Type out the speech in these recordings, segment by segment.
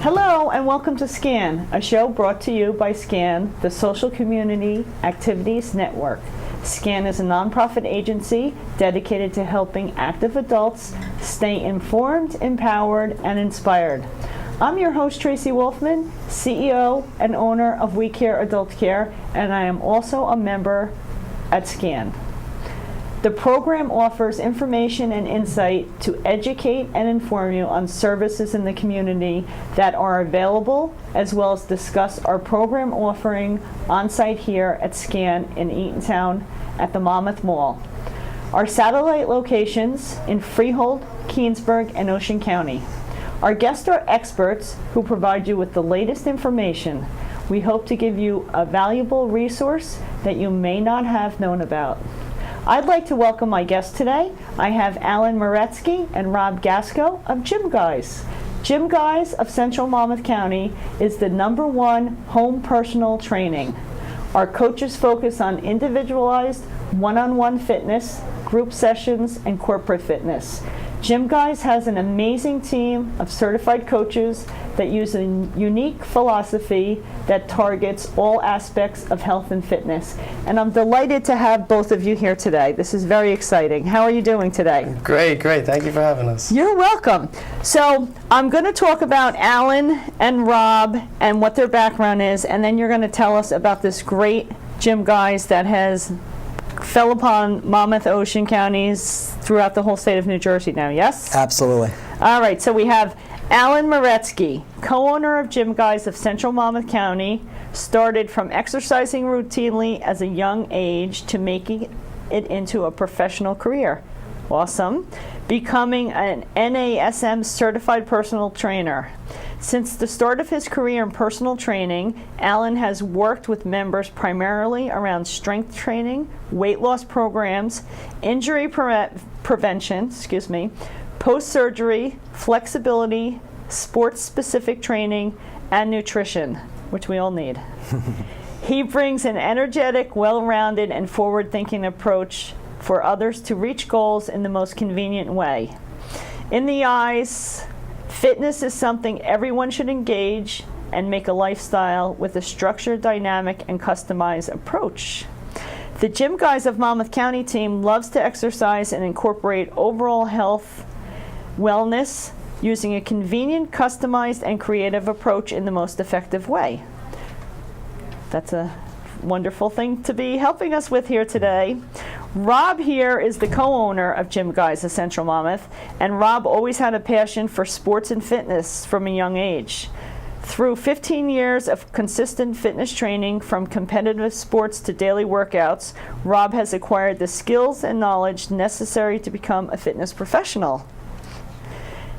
Hello and welcome to SCAN, a show brought to you by SCAN, the Social Community Activities Network. SCAN is a nonprofit agency dedicated to helping active adults stay informed, empowered, and inspired. I'm your host, Tracy Wolfman, CEO and owner of We Care Adult Care, and I am also a member at SCAN. The program offers information and insight to educate and inform you on services in the community that are available, as well as discuss our program offering on-site here at SCAN in Eatontown at the Monmouth Mall. Our satellite locations in Freehold, Keensburg, and Ocean County. Our guests are experts who provide you with the latest information. We hope to give you a valuable resource that you may not have known about. I'd like to welcome my guests today. I have Alan Meretsky and Rob Gasko of Gymguyz. Gymguyz of Central Monmouth County is the #1 home personal training. Our coaches focus on individualized one-on-one fitness, group sessions, and corporate fitness. Gymguyz has an amazing team of certified coaches that use a unique philosophy that targets all aspects of health and fitness. And I'm delighted to have both of you here today. This is very exciting. How are you doing today? Great. Thank you for having us. You're welcome. So I'm going to talk about Alan and Rob and what their background is, and then you're going to tell us about this great Gymguyz that has fell upon Monmouth, Ocean counties throughout the whole state of New Jersey now, yes? Absolutely. All right, so we have Alan Meretsky, co-owner of Gymguyz of Central Monmouth County, started from exercising routinely as a young age to making it into a professional career. Awesome. Becoming an NASM certified personal trainer. Since the start of his career in personal training, Alan has worked with members primarily around strength training, weight loss programs, injury prevention, post-surgery, flexibility, sports-specific training, and nutrition, which we all need. He brings an energetic, well-rounded, and forward-thinking approach for others to reach goals in the most convenient way. In the eyes, fitness is something everyone should engage and make a lifestyle with a structured, dynamic, and customized approach. The Gymguyz of Monmouth County team loves to exercise and incorporate overall health, wellness, using a convenient, customized, and creative approach in the most effective way. That's a wonderful thing to be helping us with here today. Rob here is the co-owner of Gymguyz of Central Monmouth, and Rob always had a passion for sports and fitness from a young age. Through 15 years of consistent fitness training, from competitive sports to daily workouts, Rob has acquired the skills and knowledge necessary to become a fitness professional.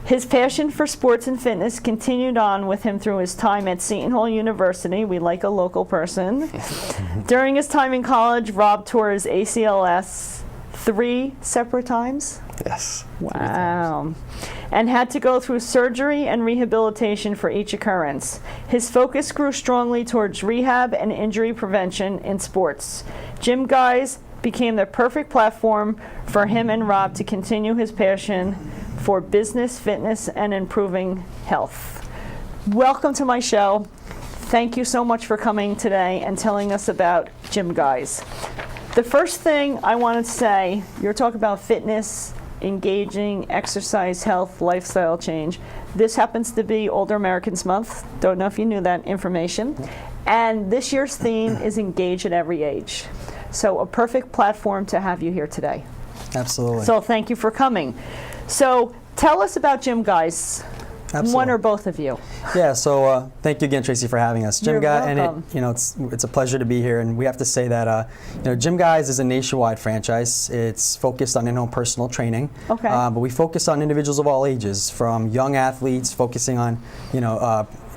His passion for sports and fitness continued on with him through his time at Seton Hall University. We like a local person. During his time in college, Rob tore his ACLs 3 separate times? Yes. Wow. And had to go through surgery and rehabilitation for each occurrence. His focus grew strongly towards rehab and injury prevention in sports. Gymguyz became the perfect platform for him and Rob to continue his passion for business, fitness, and improving health. Welcome to my show. Thank you so much for coming today and telling us about Gymguyz. The first thing I want to say, you're talking about fitness, engaging, exercise, health, lifestyle change. This happens to be Older Americans Month. Don't know if you knew that information. And this year's theme is engage at every age. So a perfect platform to have you here today. Absolutely. So thank you for coming. So tell us about Gymguyz. Absolutely. One or both of you. Yeah, so thank you again, Tracy, for having us. You're welcome. And it's a pleasure to be here, and we have to say that Gymguyz is a nationwide franchise. It's focused on in-home personal training. Okay. But we focus on individuals of all ages, from young athletes focusing on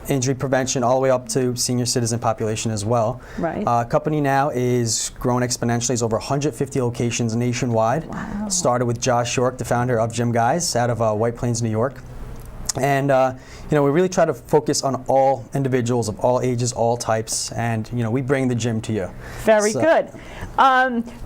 injury prevention all the way up to senior citizen population as well. Right. Company now is grown exponentially. It's over 150 locations nationwide. Wow. Started with Josh York, the founder of Gymguyz, out of White Plains, New York. And we really try to focus on all individuals of all ages, all types, and we bring the gym to you. Very good.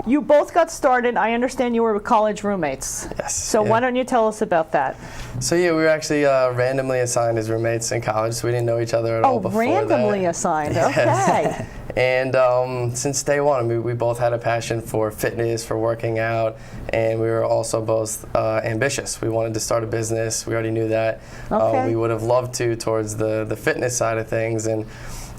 You both got started. I understand you were college roommates. Yes. So why don't you tell us about that? So yeah, we were actually randomly assigned as roommates in college, so we didn't know each other at all before randomly that. assigned. Yes. Okay. And since day one, we both had a passion for fitness, for working out, and we were also both ambitious. We wanted to start a business. We already knew that. Okay. We would have loved to towards the fitness side of things. And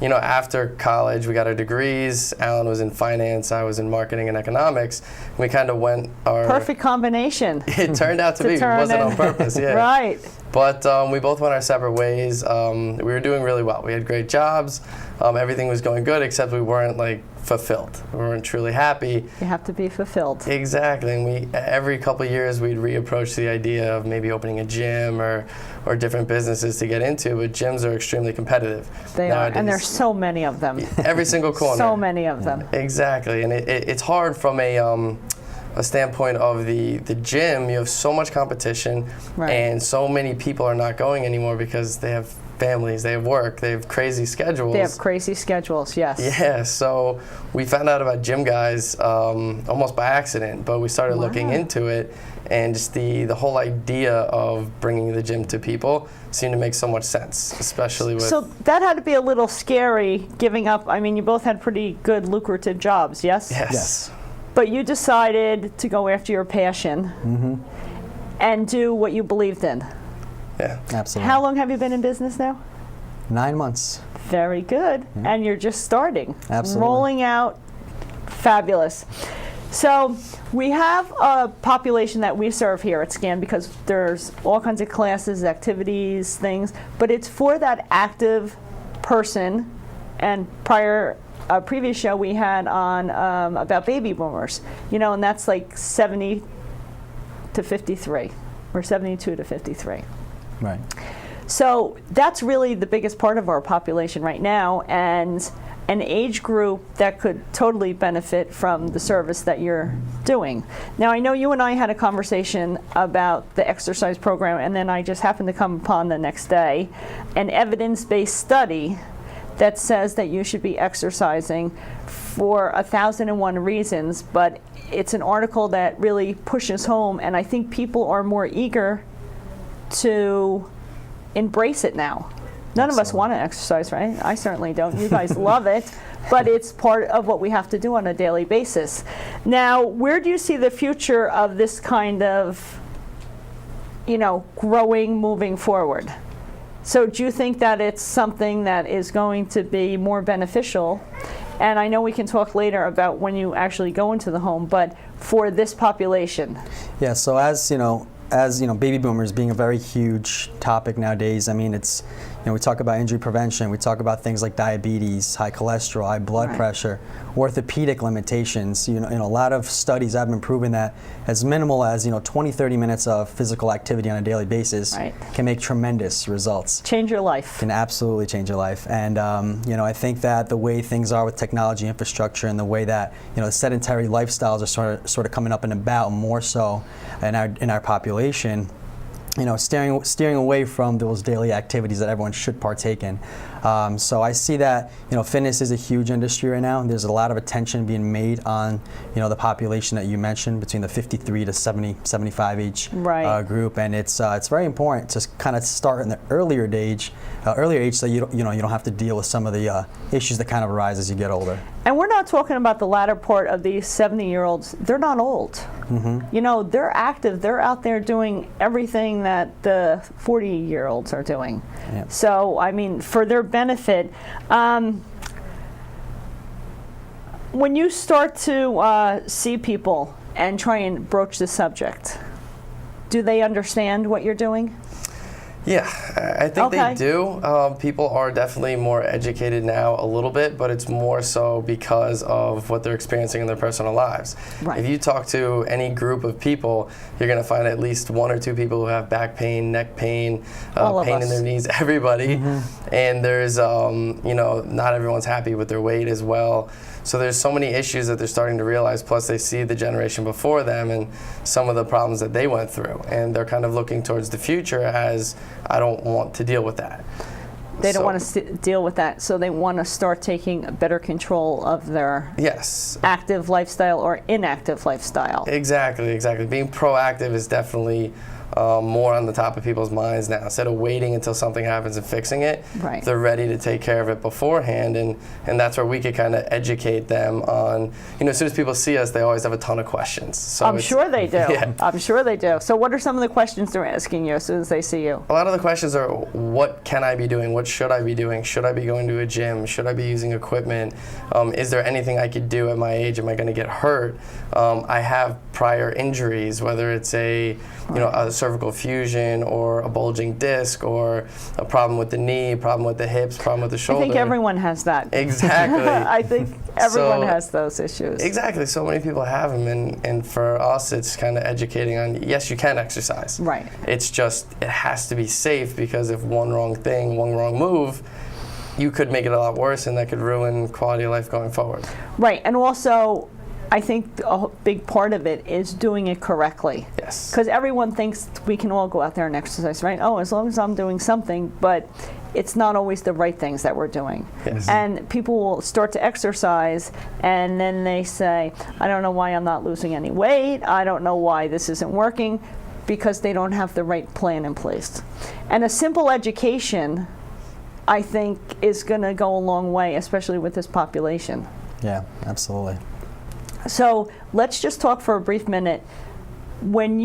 after college, we got our degrees. Alan was in finance. I was in marketing and economics. We kind of went our Perfect combination. It turned out to be. It wasn't on purpose. Yeah. Right. But we both went our separate ways. We were doing really well. We had great jobs. Everything was going good, except we weren't fulfilled. We weren't truly happy. You have to be fulfilled. Exactly. And every couple of years we'd reapproach the idea of maybe opening a gym or different businesses to get into. But gyms are extremely competitive. They nowadays. are, and there's so many of them. Every single corner. So many of them. Exactly, and it's hard from a standpoint of the gym. You have so much competition, Right. and so many people are not going anymore because they have families, they have work, they have crazy schedules. They have crazy schedules, yes. Yeah, so we found out about Gymguyz almost by accident, but we started looking into it, and just the whole idea of bringing the gym to people seemed to make so much sense, especially with... So that had to be a little scary, giving up. I mean, you both had pretty good, lucrative jobs, yes? Yes. But you decided to go after your passion and do what you believed in. Yeah. Absolutely. How long have you been in business now? 9 months. Very good. And you're just starting. Absolutely. Rolling out. Fabulous. So we have a population that we serve here at SCAN because there's all kinds of classes, activities, things, but it's for that active person. And a previous show we had on about baby boomers, and that's like 70 to 53 or 72 to 53. Right. So that's really the biggest part of our population right now, and an age group that could totally benefit from the service that you're doing. Now, I know you and I had a conversation about the exercise program, and then I just happened to come upon the next day an evidence-based study that says that you should be exercising for 1,001 reasons, but it's an article that really pushes home, and I think people are more eager to embrace it now. None of us want to exercise, right? I certainly don't. You guys love it, but it's part of what we have to do on a daily basis. Now, where do you see the future of this kind of, growing, moving forward? So do you think that it's something that is going to be more beneficial? And I know we can talk later about when you actually go into the home, but for this population. Yeah, so as baby boomers being a very huge topic nowadays, I mean, it's, we talk about injury prevention, we talk about things like diabetes, high cholesterol, high blood pressure, orthopedic limitations. A lot of studies have been proven that as minimal as 20-30 minutes of physical activity on a daily basis can make tremendous results. Change your life. Can absolutely change your life. And I think that the way things are with technology infrastructure and the way that the sedentary lifestyles are sort of coming up and about more so in our population, steering away from those daily activities that everyone should partake in. So I see that fitness is a huge industry right now, and there's a lot of attention being made on the population that you mentioned between the 53 to 75 age group, and it's very important to kind of start in the earlier age so you don't have to deal with some of the issues that kind of arise as you get older. And we're not talking about the latter part of these 70-year-olds. They're not old. They're active. They're out there doing everything that the 40-year-olds are doing. Yep. So, I mean, for their benefit, when you start to see people and try and broach the subject, do they understand what you're doing? Yeah, I think they do. People are definitely more educated now a little bit, but it's more so because of what they're experiencing in their personal lives. Right. If you talk to any group of people, you're going to find at least 1 or 2 people who have back pain, neck pain, pain in their knees, everybody. And there's, not everyone's happy with their weight as well. So there's so many issues that they're starting to realize, plus they see the generation before them and some of the problems that they went through. And they're kind of looking towards the future as, I don't want to deal with that. They don't want to deal with that, so they want to start taking better control of their active lifestyle or inactive lifestyle. Exactly. Being proactive is definitely more on the top of people's minds now. Instead of waiting until something happens and fixing it, they're ready to take care of it beforehand, and that's where we could kind of educate them on, as soon as people see us, they always have a ton of questions. So I'm sure they do. Yeah. I'm sure they do. So what are some of the questions they're asking you as soon as they see you? A lot of the questions are, what can I be doing? What should I be doing? Should I be going to a gym? Should I be using equipment? Is there anything I could do at my age? Am I going to get hurt? I have prior injuries, whether it's a cervical fusion or a bulging disc or a problem with the knee, problem with the hips, problem with the shoulder. I think everyone has that. Exactly. I think everyone has those issues. Exactly. So many people have them, and for us, it's kind of educating on, yes, you can exercise. Right. It's just, it has to be safe, because if one wrong thing, one wrong move, you could make it a lot worse, and that could ruin quality of life going forward. Right. And also, I think a big part of it is doing it correctly. Yes. Because everyone thinks we can all go out there and exercise, right? Oh, as long as I'm doing something, but it's not always the right things that we're doing. Yes. And people will start to exercise, and then they say, I don't know why I'm not losing any weight. I don't know why this isn't working, because they don't have the right plan in place. And a simple education, I think, is going to go a long way, especially with this population. Yeah, absolutely. So let's just talk for a brief minute. When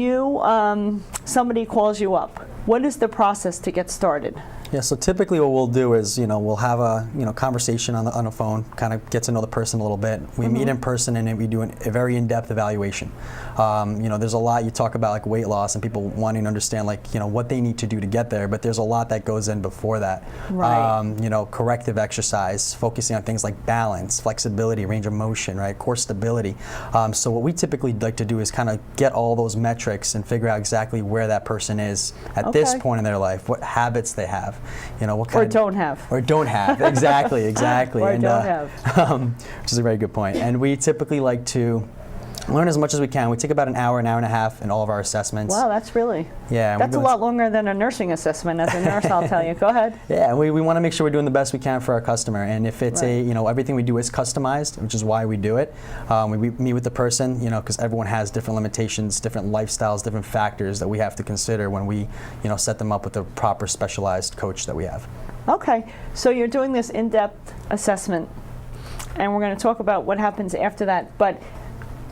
somebody calls you up, what is the process to get started? Yeah, so typically what we'll do is, we'll have a, conversation on the phone, kind of get to know the person a little bit. We meet in person, and then we do a very in-depth evaluation. There's a lot you talk about, like weight loss, and people wanting to understand, what they need to do to get there, but there's a lot that goes in before that. Right. Corrective exercise, focusing on things like balance, flexibility, range of motion, right, core stability. So what we typically like to do is kind of get all those metrics and figure out exactly where that person is at this point in their life, what habits they have. What kind don't have. Or don't have, exactly. Or And, don't have. Which is a very good point. And we typically like to learn as much as we can. We take about an hour and a half in all of our assessments. Wow, that's really, that's a lot longer than a nursing assessment. As a nurse, I'll tell you. Go ahead. Yeah, we want to make sure we're doing the best we can for our customer. And if it's everything we do is customized, which is why we do it. We meet with the person, because everyone has different limitations, different lifestyles, different factors that we have to consider when we, set them up with the proper specialized coach that we have. Okay, so you're doing this in-depth assessment, and we're going to talk about what happens after that. But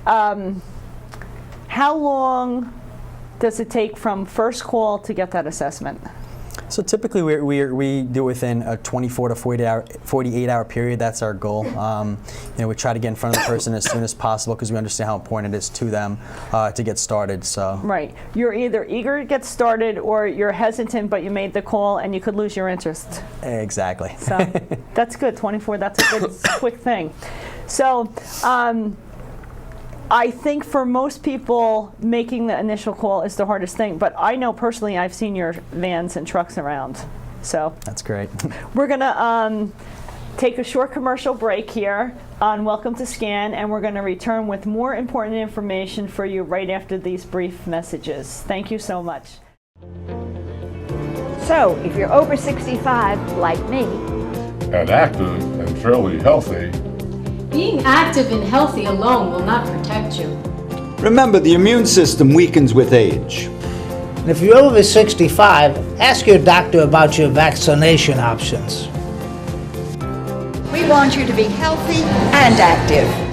how long does it take from first call to get that assessment? So typically we do within a 24 to 48 hour period. That's our goal. We try to get in front of the person as soon as possible, because we understand how important it is to them to get started. So right, you're either eager to get started or you're hesitant, but you made the call and you could lose your interest. Exactly. So that's good. 24. That's a good quick thing. So. I think for most people, making the initial call is the hardest thing. But I know personally, I've seen your vans and trucks around. So that's great. We're going to take a short commercial break here on Welcome to Scan, and we're going to return with more important information for you right after these brief messages. Thank you so much. So, if you're over 65, like me, and active and fairly healthy, being active and healthy alone will not protect you. Remember, the immune system weakens with age. And if you're over 65, ask your doctor about your vaccination options. We want you to be healthy and active.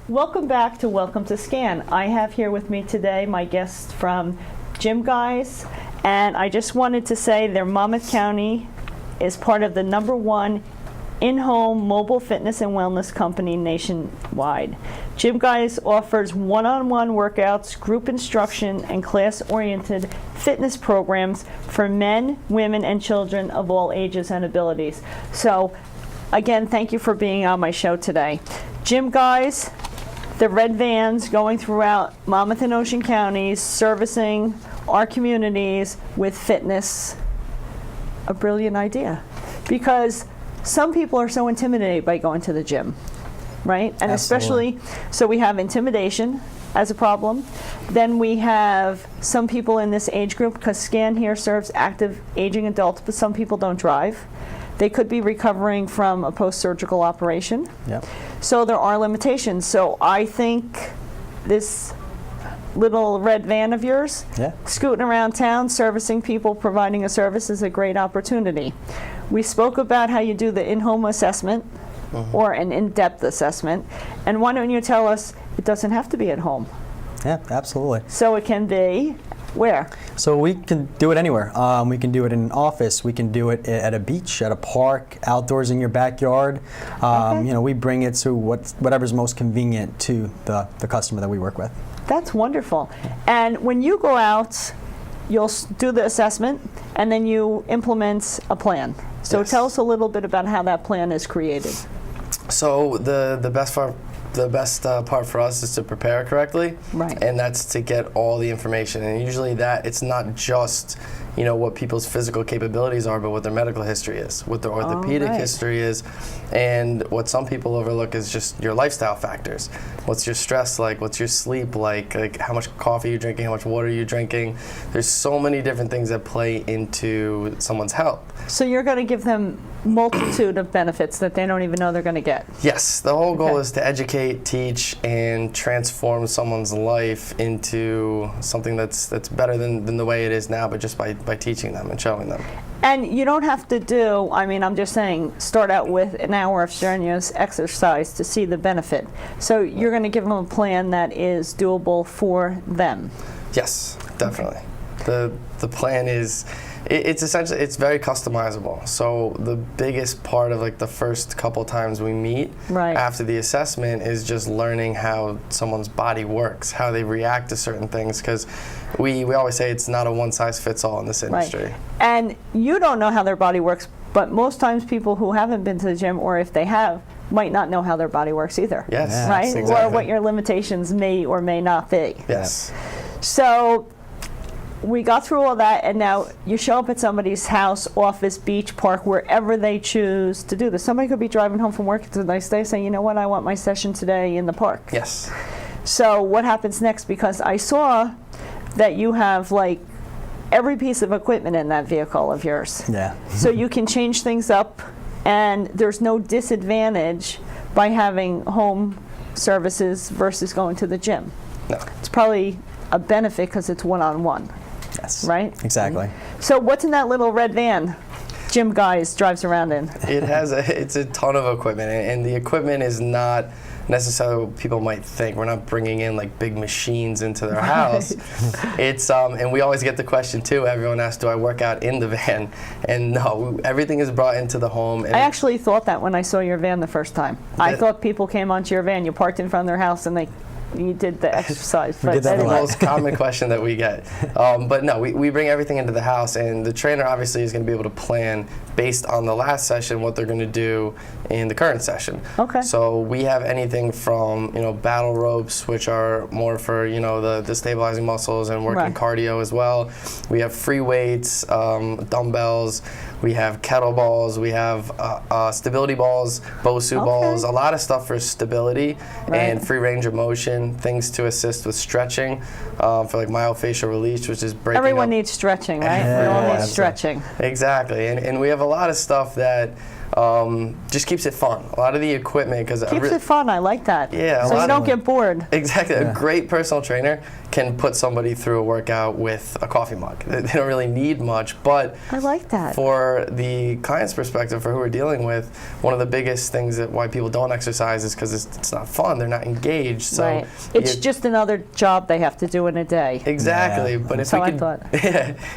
Welcome back to Welcome to Scan. I have here with me today my guest from Gymguyz, and I just wanted to say their Monmouth County is part of the #1 in-home mobile fitness and wellness company nationwide. Gymguyz offers one-on-one workouts, group instruction, and class-oriented fitness programs for men, women, and children of all ages and abilities. So, again, thank you for being on my show today. Gymguyz, the red vans going throughout Monmouth and Ocean counties, servicing our communities with fitness, a brilliant idea. Because some people are so intimidated by going to the gym, right? And Absolutely. especially, so we have intimidation as a problem. Then we have some people in this age group, because SCAN here serves active aging adults, but some people don't drive. They could be recovering from a post-surgical operation. Yep. So there are limitations. So I think this little red van of yours, Yeah. scooting around town, servicing people, providing a service is a great opportunity. We spoke about how you do the in-home assessment or an in-depth assessment. And why don't you tell us it doesn't have to be at home? Yeah, absolutely. So it can be where? So we can do it anywhere. We can do it in an office. We can do it at a beach, at a park, outdoors in your backyard. Okay. You know, we bring it to whatever's most convenient to the customer that we work with. That's wonderful. And when you go out, you'll do the assessment, and then you implement a plan. So Yes. tell us a little bit about how that plan is created. So the best part for us is to prepare correctly, Right. and that's to get all the information. And usually it's not just what people's physical capabilities are, but what their medical history is, what their orthopedic right. history is, and what some people overlook is just your lifestyle factors. What's your stress like? What's your sleep like how much coffee you're drinking, how much water you're drinking. There's so many different things that play into someone's health. So you're going to give them multitude of benefits that they don't even know they're going to get. Yes, the whole goal Okay. is to educate, teach, and transform someone's life into something that's better than the way it is now, but just by teaching them and showing them. And you don't have to do, I'm just saying, start out with an hour of strenuous exercise to see the benefit. So you're going to give them a plan that is doable for them. Yes, definitely. The plan is, it's essentially, it's very customizable. So the biggest part of the first couple times we meet Right. after the assessment is just learning how someone's body works, how they react to certain things, because we always say it's not a one-size-fits-all in this industry. Right. And you don't know how their body works, but most times people who haven't been to the gym, or if they have, might not know how their body works either. Yes, Yeah, Right? exactly. Or what your limitations may or may not be. Yes. So we got through all that, and now you show up at somebody's house, office, beach, park, wherever they choose to do this. Somebody could be driving home from work, it's a nice day, saying, you know what, I want my session today in the park. Yes. So what happens next? Because I saw that you have every piece of equipment in that vehicle of yours. Yeah. So you can change things up, and there's no disadvantage by having home services versus going to the gym. No. It's probably a benefit because it's one-on-one, Yes. right? Exactly. So what's in that little red van Gymguyz drives around in? It's a ton of equipment, and the equipment is not necessarily what people might think. We're not bringing in big machines into their house. It's and we always get the question too. Everyone asks, "Do I work out in the van?" And no, everything is brought into the home. And I actually thought that when I saw your van the first time. I thought people came onto your van, you parked in front of their house, and you did the exercise. We did that a the lot. most common question that we get. But no, we bring everything into the house, and the trainer obviously is going to be able to plan based on the last session what they're going to do in the current session. Okay. So we have anything from battle ropes, which are more for the stabilizing muscles and working Right. cardio as well. We have free weights, dumbbells. We have kettlebells. We have stability balls, Bosu balls. A lot of stuff for stability Right. and free range of motion. Things to assist with stretching, for myofascial release, which is breaking Everyone up. needs stretching, right? Yeah, we all need absolutely. stretching. Exactly, and we have a lot of stuff that just keeps it fun. A lot of the equipment, because Keeps it fun, I like that. Yeah, a So lot you of don't them. get bored. Exactly. A great personal trainer can put somebody through a workout with a coffee mug. They don't really need much, but I like that. for the client's perspective, for who we're dealing with, one of the biggest things that why people don't exercise is because it's not fun. They're not engaged. So Right. It's you- just another job they have to do in a day. Exactly, Yeah. but if So we I could, thought.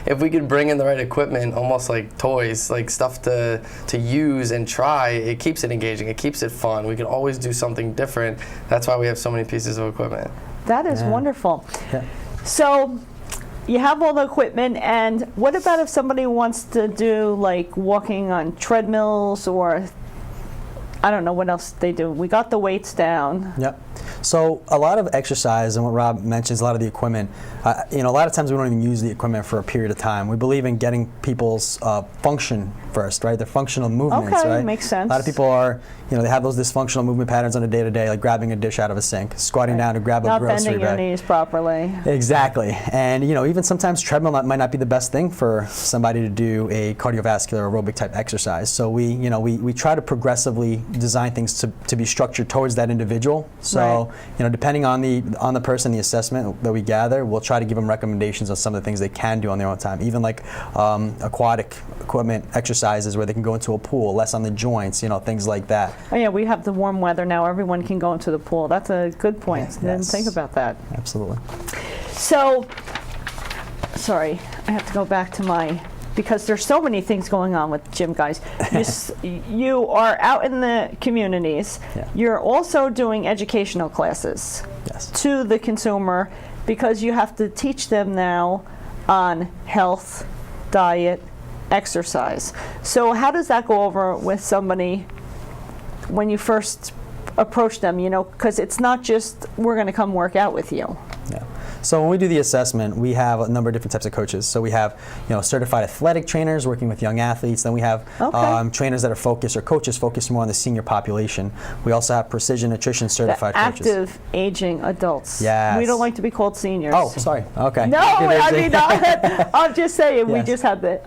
if we could bring in the right equipment, almost like toys, like stuff to use and try, it keeps it engaging. It keeps it fun. We can always do something different. That's why we have so many pieces of equipment. That is wonderful. Yeah. So you have all the equipment, and what about if somebody wants to do walking on treadmills, or I don't know what else they do. We got the weights down. Yep. So a lot of exercise, and what Rob mentions, a lot of the equipment, a lot of times we don't even use the equipment for a period of time. We believe in getting people's function first, right? Their functional movements, Okay, right? makes sense. A lot of people are, they have those dysfunctional movement patterns on a day-to-day, like grabbing a dish out of a sink, squatting down to grab a Not grocery bending your bag. knees properly. Exactly. And even sometimes treadmill might not be the best thing for somebody to do a cardiovascular aerobic type exercise. So we try to progressively design things to be structured towards that individual. So depending on the person, the assessment that we gather, we'll try to give them recommendations on some of the things they can do on their own time. Even like aquatic equipment exercises where they can go into a pool, less on the joints, things like that. Oh yeah, we have the warm weather now. Everyone can go into the pool. That's a good point. Yes. Didn't think about that. Absolutely. So, sorry, I have to go back to because there's so many things going on with Gymguyz. You are out in the communities. Yeah. You're also doing educational classes to the consumer because you have to teach them now on health, diet, exercise. So how does that go over with somebody when you first approach them, because it's not just we're going to come work out with you. Yeah. So when we do the assessment, we have a number of different types of coaches. So we have, certified athletic trainers working with young athletes. Then we have trainers that are focused, or coaches focused more on the senior population. We also have precision nutrition certified coaches. Active aging adults. Yes. We don't like to be called seniors. Oh, sorry. Okay. No, I mean, I'm just saying, we Yes. just have the,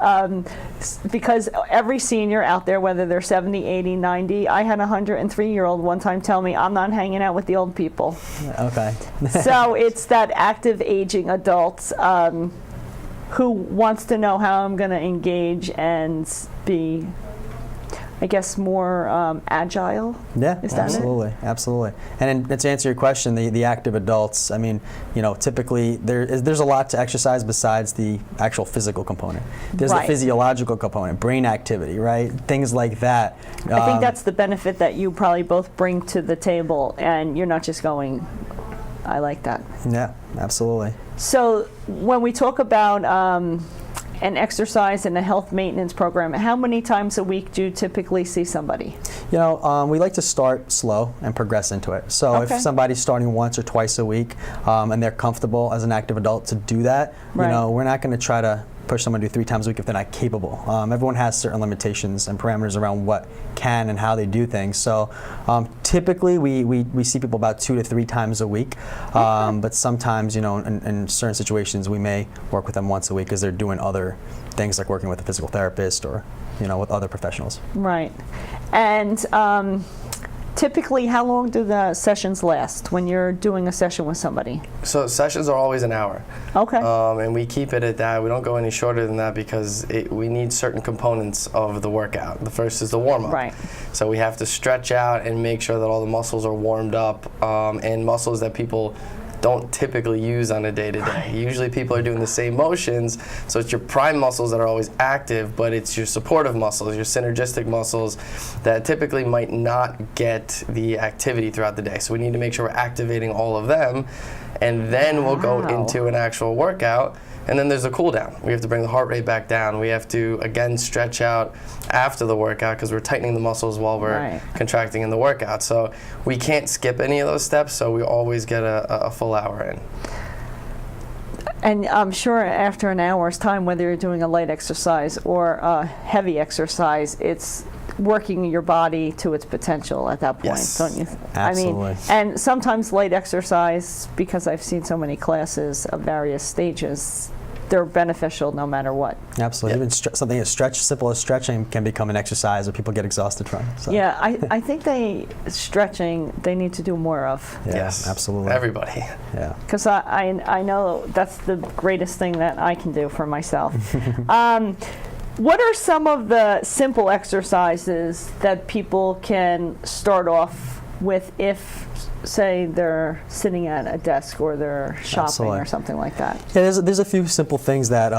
because every senior out there, whether they're 70, 80, 90, I had a 103-year-old one time tell me, I'm not hanging out with the old people. Okay. So it's that active aging adult who wants to know how I'm going to engage and be, I guess, more agile. Yeah, Is that absolutely, absolutely. And then to answer your question, the active adults, I mean, typically there's a lot to exercise besides the actual physical component. There's the physiological component, brain activity, right? Things like that. I think that's the benefit that you probably both bring to the table, and you're not just going, I like that. Yeah, absolutely. So when we talk about an exercise and a health maintenance program, how many times a week do you typically see somebody? We like to start slow and progress into it. So if somebody's starting once or twice a week and they're comfortable as an active adult to do that, we're not going to try to push someone to do 3 times a week if they're not capable. Everyone has certain limitations and parameters around what can and how they do things. So typically we see people about 2 to 3 times a week, but sometimes in certain situations we may work with them once a week because they're doing other things like working with a physical therapist or with other professionals. Right. And typically, how long do the sessions last when you're doing a session with somebody? So sessions are always an hour. Okay. And we keep it at that. We don't go any shorter than that because we need certain components of the workout. The first is the warm-up. Right. So we have to stretch out and make sure that all the muscles are warmed up, and muscles that people don't typically use on a day-to-day. Usually people are doing the same motions, so it's your prime muscles that are always active, but it's your supportive muscles, your synergistic muscles that typically might not get the activity throughout the day. So we need to make sure we're activating all of them, and then we'll go into an actual workout. And then there's a cool down. We have to bring the heart rate back down. We have to, again, stretch out after the workout because we're tightening the muscles while we're contracting in the workout. So we can't skip any of those steps, so we always get a full hour in. And I'm sure after an hour's time, whether you're doing a light exercise or a heavy exercise, it's working your body to its potential at that point, don't you? Absolutely. I mean, and sometimes light exercise, because I've seen so many classes of various stages, they're beneficial no matter what. Absolutely. Even something as simple as stretching can become an exercise that people get exhausted from. So. Yeah, I think stretching they need to do more of. Yeah, yes, absolutely. Everybody. Yeah. Because I know that's the greatest thing that I can do for myself. What are some of the simple exercises that people can start off with if, say, they're sitting at a desk or they're shopping or something like that? Yeah, there's a few simple things that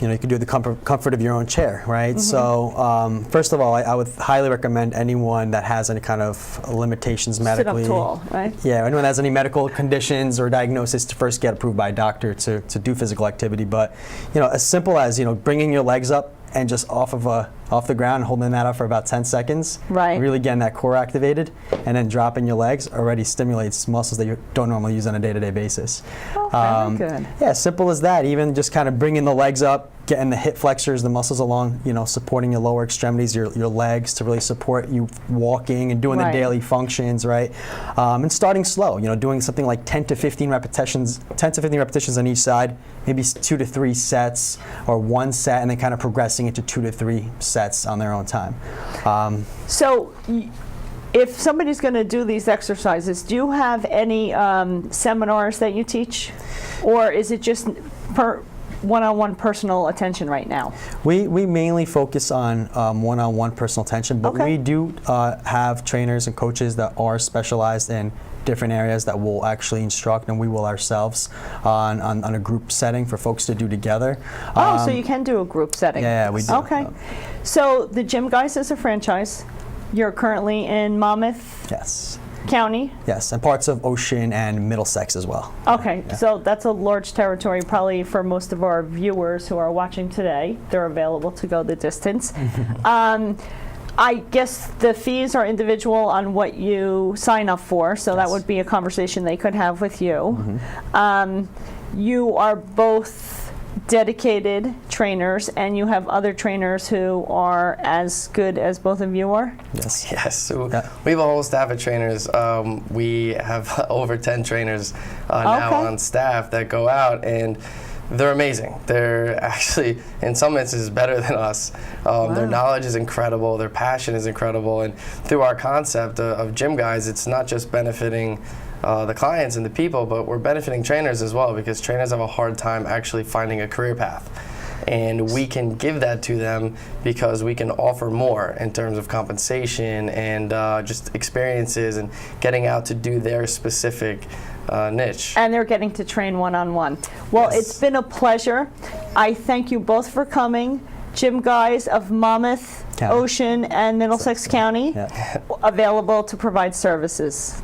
you can do at the comfort of your own chair, right? So first of all, I would highly recommend anyone that has any kind of limitations medically. Sit up tall, right? Yeah, anyone that has any medical conditions or diagnosis to first get approved by a doctor to do physical activity. But as simple as bringing your legs up and just off the ground, holding that up for about 10 seconds. Right. Really getting that core activated, and then dropping your legs already stimulates muscles that you don't normally use on a day-to-day basis. Oh, very good. Yeah, simple as that. Even just kind of bringing the legs up, getting the hip flexors, the muscles along, supporting your lower extremities, your legs to really support you walking and doing Right. the daily functions, right? And starting slow, doing something like 10 to 15 repetitions on each side, maybe 2 to 3 sets or 1 set, and then kind of progressing into 2 to 3 sets on their own time. So, if somebody's going to do these exercises, do you have any seminars that you teach, or is it just one-on-one personal attention right now? We mainly focus on one-on-one personal attention, but Okay. we do have trainers and coaches that are specialized in different areas that will actually instruct, and we will ourselves on a group setting for folks to do together. So you can do a group setting. Yeah, we do. Okay. So the Gymguyz is a franchise. You're currently in Monmouth Yes. County. Yes, and parts of Ocean and Middlesex as well. Okay, so that's a large territory probably for most of our viewers who are watching today. They're available to go the distance. I guess the fees are individual on what you sign up for, so that Yes. would be a conversation they could have with you. You are both dedicated trainers, and you have other trainers who are as good as both of you are? Yes. Yes, so Yeah. we have a whole staff of trainers. We have over 10 trainers now Okay. on staff that go out, and they're amazing. They're actually, in some instances, better than us. Their knowledge is incredible, their passion is incredible, and through our concept of Gymguyz, it's not just benefiting the clients and the people, but we're benefiting trainers as well, because trainers have a hard time actually finding a career path. And we can give that to them because we can offer more in terms of compensation and just experiences and getting out to do their specific niche. And they're getting to train one-on-one. Well, Yes. it's been a pleasure. I thank you both for coming. Gymguyz of Monmouth, County. Ocean, and Middlesex County, Yeah. available to provide services.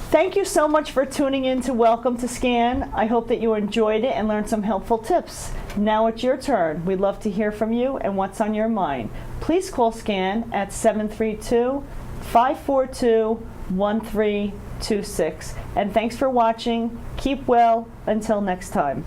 Thank you so much for tuning in to Welcome to Scan. I hope that you enjoyed it and learned some helpful tips. Now it's your turn. We'd love to hear from you and what's on your mind. Please call Scan at 732-542-1326. And thanks for watching. Keep well. Until next time.